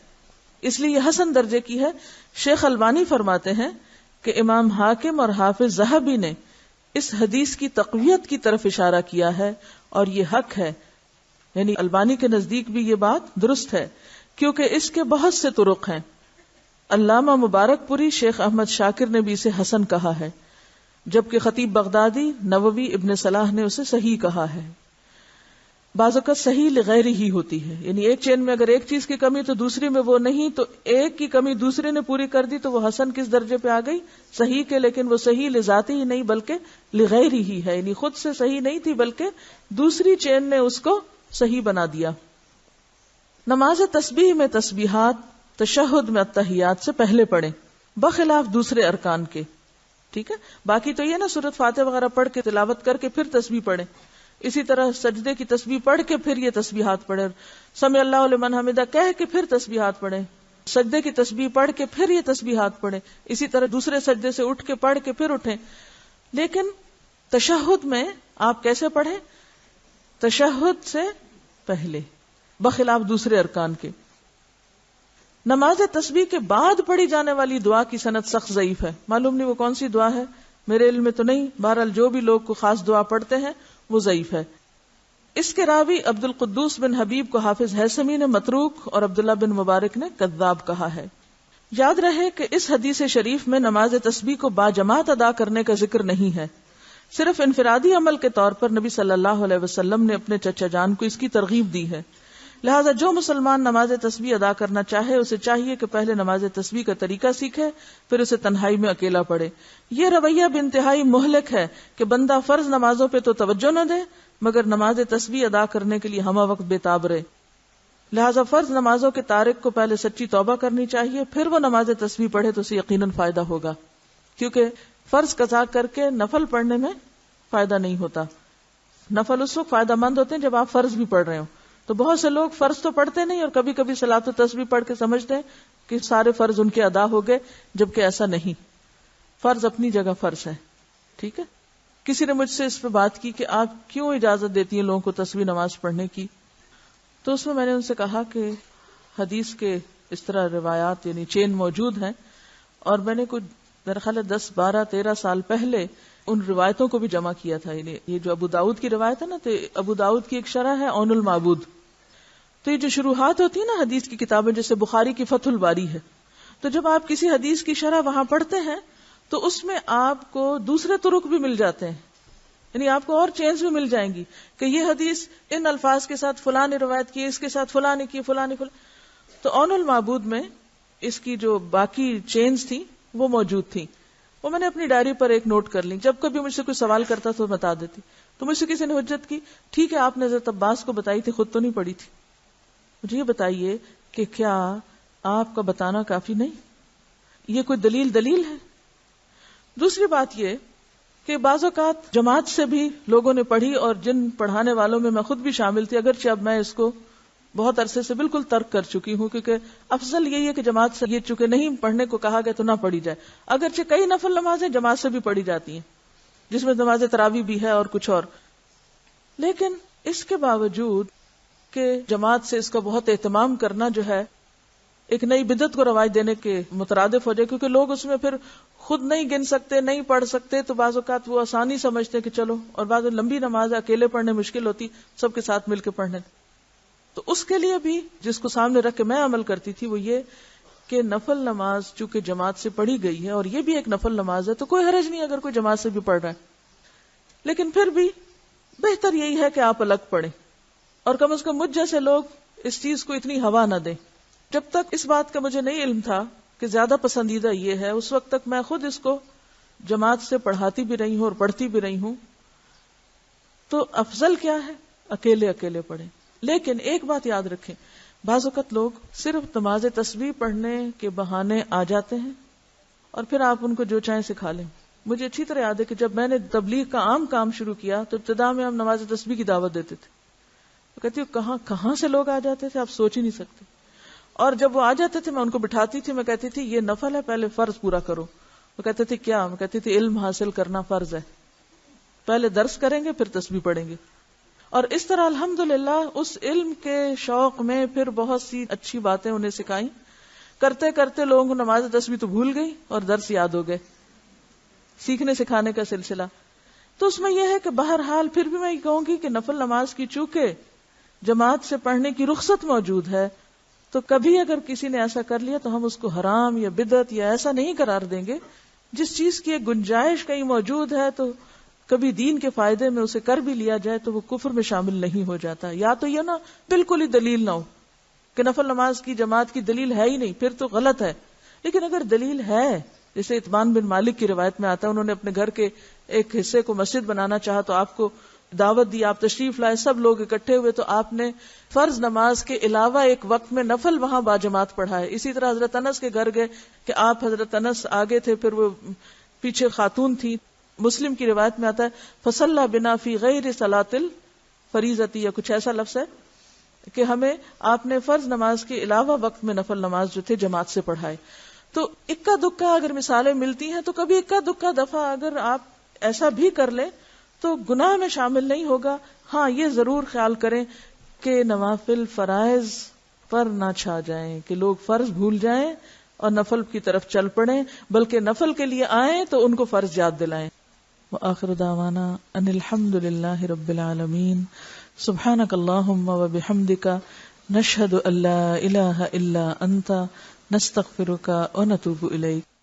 اس لیے یہ حسن درجے کی ہے۔ شیخ البانی فرماتے ہیں کہ امام حاکم اور حافظ ذہبی نے اس حدیث کی تقویت کی طرف اشارہ کیا ہے اور یہ حق ہے، یعنی البانی کے نزدیک بھی یہ بات درست ہے کیونکہ اس کے بہت سے طرق ہیں۔ علامہ مبارک پوری شیخ احمد شاکر نے بھی اسے حسن کہا ہے، جبکہ خطیب بغدادی، نووی، ابن صلاح نے اسے صحیح کہا ہے۔ بعض اوقات صحیح لغیر ہی ہوتی ہے، یعنی ایک چین میں اگر ایک چیز کی کمی تو دوسری میں وہ نہیں، تو ایک کی کمی دوسرے نے پوری کر دی تو وہ حسن کس درجے پہ آ گئی؟ صحیح کے، لیکن وہ صحیح لذاتی ہی نہیں بلکہ لغیر ہی ہے، یعنی خود سے صحیح نہیں تھی بلکہ دوسری چین نے اس کو صحیح بنا دیا۔ نماز تسبیح میں تسبیحات تشہد میں التحیات سے پہلے پڑھیں، بخلاف دوسرے ارکان کے، ٹھیک ہے؟ باقی تو یہ نا سورۃ فاتحہ وغیرہ پڑھ کے تلاوت کر کے پھر تسبیح پڑھیں، اسی طرح سجدے کی تسبیح پڑھ کے پھر یہ تسبیحات پڑھیں، سمع اللہ لمن حمدہ کہہ کے پھر تسبیحات پڑھیں، سجدے کی تسبیح پڑھ کے پھر یہ تسبیحات پڑھیں، اسی طرح دوسرے سجدے سے اٹھ کے پڑھ کے پھر اٹھیں۔ لیکن تشہد میں آپ کیسے پڑھیں؟ تشہد سے پہلے، بخلاف دوسرے ارکان کے۔ نماز تسبیح کے بعد پڑھی جانے والی دعا کی سند سخت ضعیف ہے، معلوم نہیں وہ کون سی دعا ہے، میرے علم میں تو نہیں، بہرحال جو بھی لوگ کو خاص دعا پڑھتے ہیں وہ ضعیف ہے۔ اس کے راوی عبد القدوس بن حبیب کو حافظ ہیثمی نے متروک اور عبداللہ بن مبارک نے کذاب کہا ہے۔ یاد رہے کہ اس حدیث شریف میں نماز تسبیح کو باجماعت ادا کرنے کا ذکر نہیں ہے، صرف انفرادی عمل کے طور پر نبی صلی اللہ علیہ وسلم نے اپنے چچا جان کو اس کی ترغیب دی ہے، لہذا جو مسلمان نماز تسبیح ادا کرنا چاہے اسے چاہیے کہ پہلے نماز تسبیح کا طریقہ سیکھے، پھر اسے تنہائی میں اکیلا پڑھے۔ یہ رویہ بھی انتہائی مہلک ہے کہ بندہ فرض نمازوں پہ تو توجہ نہ دے مگر نماز تسبیح ادا کرنے کے لیے ہمہ وقت بے تاب رہے۔ لہذا فرض نمازوں کے تارک کو پہلے سچی توبہ کرنی چاہیے، پھر وہ نماز تسبیح پڑھے تو اسے یقیناً فائدہ ہوگا، کیونکہ فرض قضا کر کے نفل پڑھنے میں فائدہ نہیں ہوتا۔ نفل اس وقت فائدہ مند ہوتے ہیں جب آپ فرض بھی پڑھ رہے ہو، تو بہت سے لوگ فرض تو پڑھتے نہیں اور کبھی کبھی صلاۃ و تسبیح پڑھ کے سمجھتے ہیں کہ سارے فرض ان کے ادا ہو گئے، جبکہ ایسا نہیں۔ فرض اپنی جگہ فرض ہے، ٹھیک ہے؟ کسی نے مجھ سے اس پہ بات کی کہ آپ کیوں اجازت دیتی ہیں لوگوں کو تسبیح نماز پڑھنے کی، تو اس میں نے ان سے کہا کہ حدیث کے اس طرح روایات یعنی چین موجود ہیں، اور میں نے کچھ میرا خیال ہے 10 12 13 سال پہلے ان روایتوں کو بھی جمع کیا تھا۔ یعنی یہ جو ابو داؤد کی روایت ہے نا، تو ابو داؤد کی ایک شرح ہے عون المعبود، تو یہ جو شروحات ہوتی ہیں نا حدیث کی کتابیں، جیسے بخاری کی فتح الباری ہے، تو جب آپ کسی حدیث کی شرح وہاں پڑھتے ہیں تو اس میں آپ کو دوسرے طرق بھی مل جاتے ہیں، یعنی آپ کو اور چینز بھی مل جائیں گی کہ یہ حدیث ان الفاظ کے ساتھ فلاں نے روایت کی، اس کے ساتھ فلاں نے کی، فلاں نے تو عون المعبود میں اس کی جو باقی چینز تھی وہ موجود تھی، وہ میں نے اپنی ڈائری پر ایک نوٹ کر لی، جب کبھی مجھ سے کوئی سوال کرتا تو بتا دیتی۔ تو مجھ سے کسی نے حجت کی، ٹھیک ہے آپ نے حضرت عباس کو بتائی تھی، خود تو نہیں پڑھی تھی، مجھے یہ بتائیے کہ کیا آپ کا بتانا کافی نہیں؟ یہ کوئی دلیل ہے؟ دوسری بات یہ کہ بعض اوقات جماعت سے بھی لوگوں نے پڑھی، اور جن پڑھانے والوں میں میں خود بھی شامل تھی، اگرچہ اب میں اس کو بہت عرصے سے بالکل ترک کر چکی ہوں، کیونکہ افضل یہی ہے کہ جماعت سے یہ چونکہ نہیں پڑھنے کو کہا گیا تو نہ پڑھی جائے. اگرچہ کئی نفل نمازیں جماعت سے بھی پڑھی جاتی ہیں، جس میں نماز تراویح بھی ہے اور کچھ اور، لیکن اس کے باوجود کہ جماعت سے اس کا بہت اہتمام کرنا جو ہے ایک نئی بدعت کو رواج دینے کے مترادف ہو جائے، کیونکہ لوگ اس میں پھر خود نہیں گن سکتے، نہیں پڑھ سکتے، تو بعض اوقات وہ آسانی سمجھتے کہ چلو، اور بعض لمبی نماز اکیلے پڑھنے مشکل ہوتی، سب کے ساتھ مل کے پڑھنے. تو اس کے لیے بھی جس کو سامنے رکھ کے میں عمل کرتی تھی وہ یہ کہ نفل نماز چونکہ جماعت سے پڑھی گئی ہے، اور یہ بھی ایک نفل نماز ہے، تو کوئی حرج نہیں اگر کوئی جماعت سے بھی پڑھ رہا ہے، لیکن پھر بھی بہتر یہی ہے کہ آپ الگ پڑھیں، اور کم از کم مجھ جیسے لوگ اس چیز کو اتنی ہوا نہ دیں. جب تک اس بات کا مجھے نہیں علم تھا کہ زیادہ پسندیدہ یہ ہے، اس وقت تک میں خود اس کو جماعت سے پڑھاتی بھی رہی ہوں اور پڑھتی بھی رہی ہوں. تو افضل کیا ہے؟ اکیلے اکیلے پڑھیں. لیکن ایک بات یاد رکھیں، بعض اوقات لوگ صرف نماز تسبیح پڑھنے کے بہانے آ جاتے ہیں اور پھر آپ ان کو جو چاہیں سکھا لیں. مجھے اچھی طرح یاد ہے کہ جب میں نے تبلیغ کا عام کام شروع کیا تو ابتدا میں ہم نماز تسبیح کی دعوت دیتے تھے. کہتی ہوں کہاں سے لوگ آ جاتے تھے، آپ سوچ ہی نہیں سکتے. اور جب وہ آ جاتے تھے میں ان کو بٹھاتی تھی، میں کہتی تھی یہ نفل ہے، پہلے فرض پورا کرو. وہ کہتے تھے کیا؟ میں کہتی تھی علم حاصل کرنا فرض ہے، پہلے درس کریں گے پھر تسبیح پڑھیں گے. اور اس طرح الحمدللہ اس علم کے شوق میں پھر بہت سی اچھی باتیں انہیں سکھائیں. کرتے کرتے لوگوں کو نماز تسبیح تو بھول گئی اور درس یاد ہو گئے. سیکھنے سکھانے کا سلسلہ. تو اس میں یہ ہے کہ بہرحال پھر بھی میں یہ کہوں گی کہ نفل نماز کی چونکہ جماعت سے پڑھنے کی رخصت موجود ہے، تو کبھی اگر کسی نے ایسا کر لیا تو ہم اس کو حرام یا بدعت یا ایسا نہیں قرار دیں گے. جس چیز کی ایک گنجائش کہیں موجود ہے تو کبھی دین کے فائدے میں اسے کر بھی لیا جائے تو وہ کفر میں شامل نہیں ہو جاتا. یا تو یہ نا بالکل ہی دلیل نہ ہو کہ نفل نماز کی جماعت کی دلیل ہے ہی نہیں، پھر تو غلط ہے. لیکن اگر دلیل ہے، جیسے اطمان بن مالک کی روایت میں آتا ہے، انہوں نے اپنے گھر کے ایک حصے کو مسجد بنانا چاہا تو آپ کو دعوت دی، آپ تشریف لائے، سب لوگ اکٹھے ہوئے، تو آپ نے فرض نماز کے علاوہ ایک وقت میں نفل وہاں باجماعت پڑھائے. اسی طرح حضرت انس کے گھر گئے کہ آپ حضرت انس آگے تھے، پھر وہ پیچھے خاتون تھی. مسلم کی روایت میں آتا ہے فصلی بنا فی غیر صلاۃ الفریضۃ، یا کچھ ایسا لفظ ہے کہ ہمیں آپ نے فرض نماز کے علاوہ وقت میں نفل نماز جو تھے جماعت سے پڑھائے. تو اکا دکا اگر مثالیں ملتی ہیں تو کبھی اکا دکا دفعہ اگر آپ ایسا بھی کر لیں تو گناہ میں شامل نہیں ہوگا. ہاں یہ ضرور خیال کریں کہ نوافل فرائض پر نہ چھا جائیں، کہ لوگ فرض بھول جائیں اور نفل کی طرف چل پڑیں، بلکہ نفل کے لیے آئیں تو ان کو فرض یاد دلائیں. وآخر دعوانا ان الحمد للہ رب العالمین. سبحانک اللہم وبحمدک، نشہد ان لا الہ الا انت، نستغفرک ونتوب الیک.